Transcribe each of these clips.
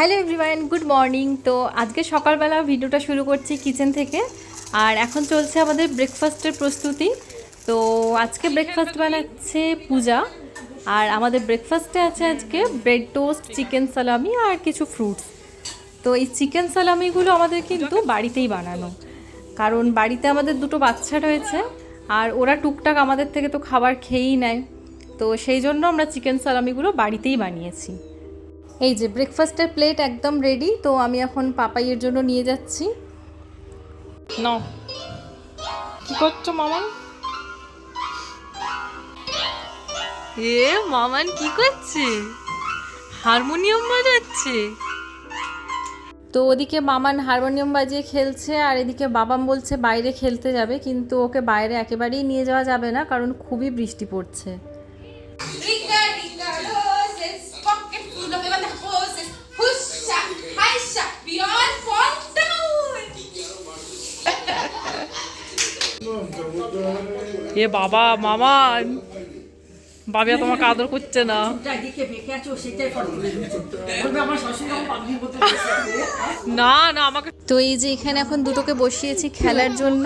Hello everyone, good morning. তো আজকে সকালবেলা ভিডিওটা শুরু করছি কিচেন থেকে। আর এখন চলছে আমাদের ব্রেকফাস্টের প্রস্তুতি। তো আজকে ব্রেকফাস্ট বানাচ্ছে পূজা। আর আমাদের ব্রেকফাস্টে আছে আজকে ব্রেড টোস্ট, চিকেন সালামি আর কিছু ফ্রুটস। তো এই চিকেন সালামিগুলো আমাদের কিন্তু বাড়িতেই বানানো, কারণ বাড়িতে আমাদের দুটো বাচ্চা রয়েছে আর ওরা টুকটাক আমাদের থেকে তো খাবার খেয়েই নেয়। তো সেই জন্য আমরা চিকেন সালামিগুলো বাড়িতেই বানিয়েছি। এই যে ব্রেকফাস্টের প্লেট একদম রেডি। তো আমি এখন পাপাইয়ের জন্য নিয়ে যাচ্ছি। না, কি করছো মামান? মামান কি করছে? হারমোনিয়াম বাজাচ্ছে। তো ওদিকে মামান হারমোনিয়াম বাজিয়ে খেলছে, আর এদিকে বাবাম বলছে বাইরে খেলতে যাবে, কিন্তু ওকে বাইরে একেবারেই নিয়ে যাওয়া যাবে না, কারণ খুবই বৃষ্টি পড়ছে। এ বাবা, মামান বাবিয়া তোমাকে আদর করছে না। না না, আমাকে তো এই যে এখানে এখন দুটোকে বসিয়েছি খেলার জন্য,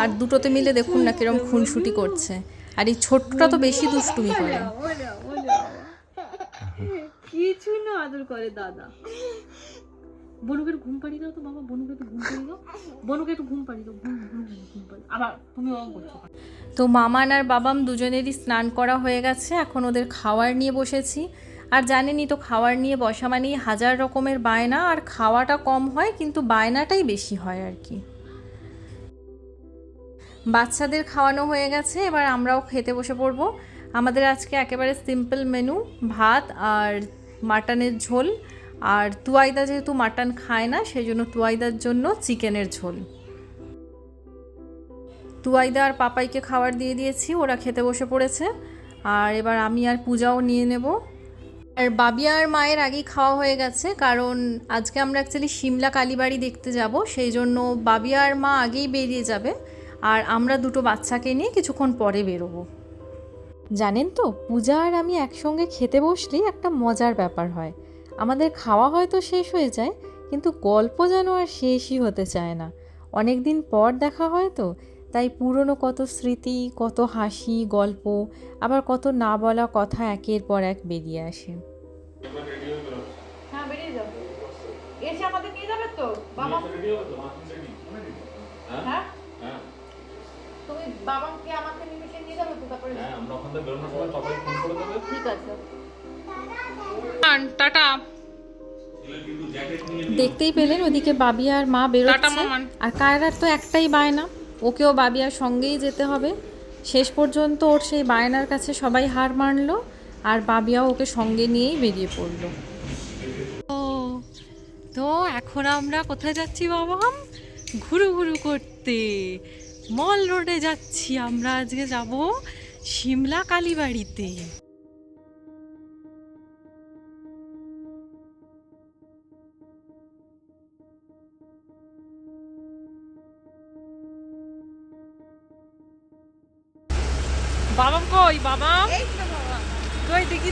আর দুটোতে মিলে দেখুন না কিরম খুনসুটি করছে। আর এই ছোট্টটা তো বেশি দুষ্টুমি করে। কিছু না আদর করে দাদা। বনুকে একটু ঘুম পাড়িয়ে দাও তো বাবা, বনুকে একটু ঘুম পাড়িয়ে দাও, বনুকে একটু ঘুম পাড়িয়ে দাও, ঘুম পাড়িয়ে আবার তুমি ওরকম করছো। তো মামান আর বাবাম দুজনেরই স্নান করা হয়ে গেছে, এখন ওদের খাওয়ার নিয়ে বসেছি। আর জানেনই তো, খাওয়ার নিয়ে বসা মানেই হাজার রকমের বায়না, আর খাওয়াটা কম হয় কিন্তু বায়নাটাই বেশি হয় আর কি। বাচ্চাদের খাওয়ানো হয়ে গেছে, এবার আমরাও খেতে বসে পড়বো। আমাদের আজকে একেবারে সিম্পল মেনু, ভাত আর মাটনের ঝোল। আর তুয়াইদা যেহেতু মাটন খায় না, সেই জন্য তুয়াইদার জন্য চিকেনের ঝোল। তুয়াইদা আর পাপাইকে খাবার দিয়ে দিয়েছি, ওরা খেতে বসে পড়েছে। আর এবার আমি আর পূজাও নিয়ে নেব। আর বাবিয়া আর মায়ের আগেই খাওয়া হয়ে গেছে, কারণ আজকে আমরা অ্যাকচুয়ালি সিমলা কালীবাড়ি দেখতে যাব, সেই জন্য বাবিয়া আর মা আগেই বেরিয়ে যাবে, আর আমরা দুটো বাচ্চাকে নিয়ে কিছুক্ষণ পরে বেরোবো। জানেন তো, পূজা আর আমি একসঙ্গে খেতে বসলেই একটা মজার ব্যাপার হয়। আমাদের খাওয়া হয়তো শেষ হয়ে যায়, কিন্তু গল্প যেন আর শেষই হতে চায় না। অনেক দিন পর দেখা হয় তো, তাই পুরনো কত স্মৃতি, কত হাসি, গল্প, আবার কত না বলা কথা একের পর এক বেরিয়ে আসে। হ্যাঁ, বেরিয়ে যাও। এসে আমাদের নিয়ে যাবে তো বাবা? হ্যাঁ, তুমি বাবাকে আমাকে নিয়ে যাবে তো? তারপরে হ্যাঁ, আমরা ওখান থেকে বেরোনোর সময় সবাই ফোন করে দেবে। ঠিক আছে, টাটা। দেখতেই পেলেন ওদিকে বাবিয়া আর মা বেরোচ্ছে, আর কায়রার তো একটাই বায়না, ওকেও বাবিয়ার সঙ্গেই যেতে হবে। শেষ পর্যন্ত ওর সেই বায়নার কাছে সবাই হার মানলো, আর বাবিয়াও ওকে সঙ্গে নিয়েই বেরিয়ে পড়লো। তো এখন আমরা কোথায় যাচ্ছি বাবা? ঘুরু ঘুরু করতে মল রোডে যাচ্ছি। আমরা আজকে যাব সিমলা কালীবাড়িতে। বাবাম কই? বাবাম কই দেখি।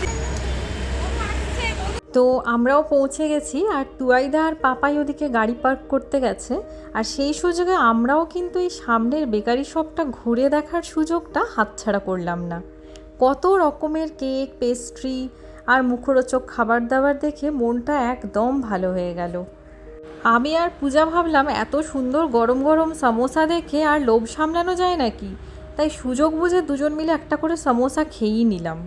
তো আমরাও পৌঁছে গেছি, আর তুয়াইদা আর পাপাই ওদিকে গাড়ি পার্ক করতে গেছে। আর সেই সুযোগে আমরাও কিন্তু এই সামনের বেকারি শপটা ঘুরে দেখার সুযোগটা হাতছাড়া করলাম না। কত রকমের কেক, পেস্ট্রি আর মুখরোচক খাবার দাবার দেখে মনটা একদম ভালো হয়ে গেল। আমি আর পূজা ভাবলাম, এত সুন্দর গরম গরম সমোসা দেখে আর লোভ সামলানো যায় নাকি, তাই সুযোগ বুঝে দুজন মিলে একটা করে সমোসা খেয়েই নিলাম।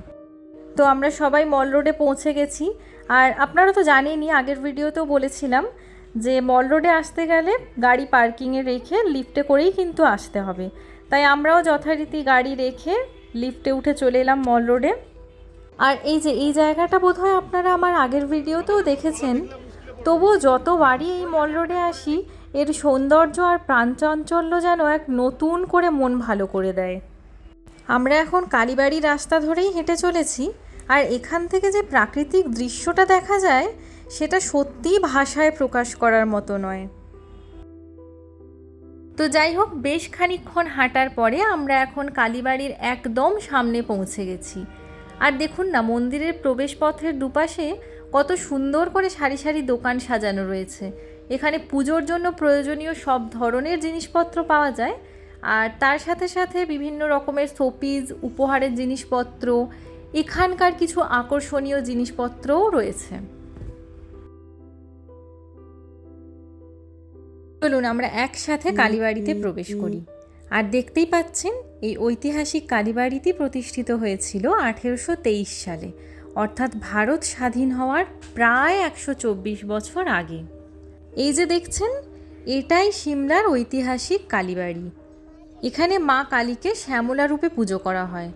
তো আমরা সবাই মল রোডে পৌঁছে গেছি। আর আপনারা তো জানেনই, আগের ভিডিওতেও বলেছিলাম যে মল রোডে আসতে গেলে গাড়ি পার্কিংয়ে রেখে লিফটে করেই কিন্তু আসতে হবে। তাই আমরাও যথারীতি গাড়ি রেখে লিফটে উঠে চলে এলাম মল রোডে। আর এই যে এই জায়গাটা বোধহয় আপনারা আমার আগের ভিডিওতেও দেখেছেন, তবুও যতবারই এই মল রোডে আসি, এর সৌন্দর্য আর প্রাণচাঞ্চল্য যেন এক নতুন করে মন ভালো করে দেয়। আমরা এখন কালীবাড়ির রাস্তা ধরেই হেঁটে চলেছি, আর এখান থেকে যে প্রাকৃতিক দৃশ্যটা দেখা যায়, সেটা সত্যিই ভাষায় প্রকাশ করার মতো নয়। তো যাই হোক, বেশ খানিকক্ষণ হাঁটার পরে আমরা এখন কালীবাড়ির একদম সামনে পৌঁছে গেছি। আর দেখুন না, মন্দিরের প্রবেশপথের দুপাশে কত সুন্দর করে সারি সারি দোকান সাজানো রয়েছে। এখানে পুজোর জন্য প্রয়োজনীয় সব ধরনের জিনিসপত্র পাওয়া যায়, আর তার সাথে সাথে বিভিন্ন রকমের শোপিস, উপহারের জিনিসপত্র, এখানকার কিছু আকর্ষণীয় জিনিসপত্রও রয়েছে। চলুন আমরা একসাথে কালীবাড়িতে প্রবেশ করি। আর দেখতেই পাচ্ছেন এই ঐতিহাসিক কালীবাড়িটি প্রতিষ্ঠিত হয়েছিল 1823 সালে, অর্থাৎ ভারত স্বাধীন হওয়ার প্রায় 124 বছর আগে। এই যে দেখছেন, এটাই সিমলার ঐতিহাসিক কালীবাড়ি। এখানে মা কালীকে শ্যামলা রূপে পুজো করা হয়।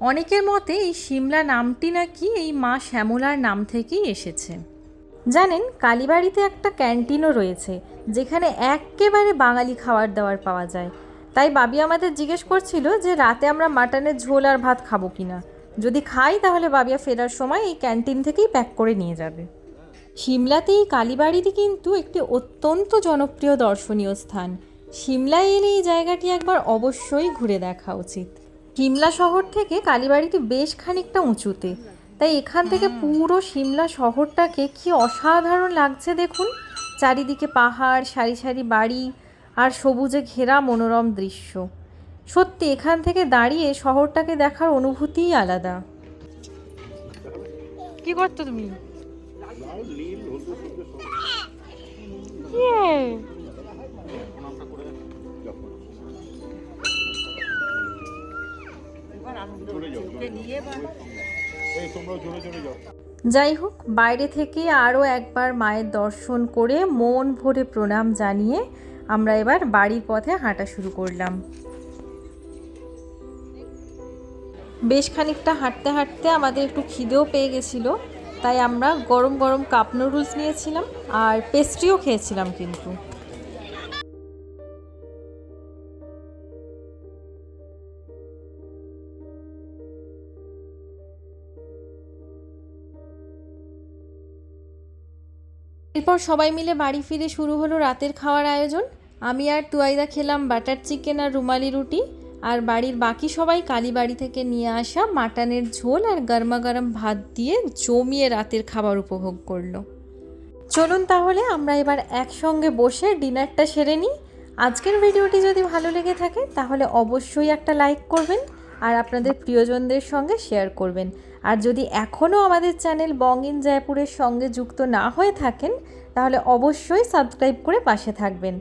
অনেকের মতে এই সিমলা নামটি নাকি এই মা শ্যামলার নাম থেকেই এসেছে। জানেন, কালীবাড়িতে একটা ক্যান্টিনও রয়েছে, যেখানে একেবারে বাঙালি খাবার দাবার পাওয়া যায়। তাই বাবি আমাদের জিজ্ঞেস করছিল যে রাতে আমরা মাটনের ঝোল আর ভাত খাবো কিনা। যদি খাই তাহলে বাবিয়া ফেরার সময় এই ক্যান্টিন থেকেই প্যাক করে নিয়ে যাবে। সিমলাতে এই কালীবাড়িটি কিন্তু একটি অত্যন্ত জনপ্রিয় দর্শনীয় স্থান। সিমলায় এলে এই জায়গাটি একবার অবশ্যই ঘুরে দেখা উচিত। সিমলা শহর থেকে কালীবাড়িটি বেশ খানিকটা উঁচুতে, তাই এখান থেকে পুরো সিমলা শহরটাকে কি অসাধারণ লাগছে দেখুন। চারিদিকে পাহাড়, সারি সারি বাড়ি আর সবুজে ঘেরা মনোরম দৃশ্য। সত্যি এখান থেকে দাঁড়িয়ে শহরটাকে দেখার অনুভূতিই আলাদা। কি করছো তুমি? যাই হোক, বাইরে থেকে আরও একবার মায়ের দর্শন করে মন ভরে প্রণাম জানিয়ে আমরা এবার বাড়ির পথে হাঁটা শুরু করলাম। বেশ খানিকটা হাঁটতে হাঁটতে আমাদের একটু খিদেও পেয়ে গেছিলো, তাই আমরা গরম গরম কাপ নুডলস নিয়েছিলাম আর পেস্ট্রিও খেয়েছিলাম। কিন্তু এরপর সবাই মিলে বাড়ি ফিরে শুরু হলো রাতের খাওয়ার আয়োজন। আমি আর তুয়াইদা খেলাম বাটার চিকেন আর রুমালি রুটি, আর বাড়ির বাকি সবাই কালীবাড়ি থেকে নিয়ে আসা মাটনের ঝোল আর গরমা গরম ভাত দিয়ে জমিয়ে রাতের খাবার উপভোগ করলো। চলুন তাহলে আমরা এবার একসঙ্গে বসে ডিনারটা সেরে নিই। আজকের ভিডিওটি যদি ভালো লেগে থাকে তাহলে অবশ্যই একটা লাইক করবেন আর আপনাদের প্রিয়জনদের সঙ্গে শেয়ার করবেন। আর যদি এখনও আমাদের চ্যানেল বং ইন জয়পুরের সঙ্গে যুক্ত না হয়ে থাকেন তাহলে অবশ্যই সাবস্ক্রাইব করে পাশে থাকবেন।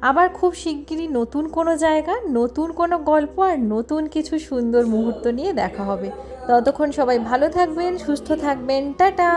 আবার খুব শিগগিরই নতুন কোনো জায়গা, নতুন কোনো গল্প আর নতুন কিছু সুন্দর মুহূর্ত নিয়ে দেখা হবে। ততক্ষণ সবাই ভালো থাকবেন, সুস্থ থাকবেন। টাটা।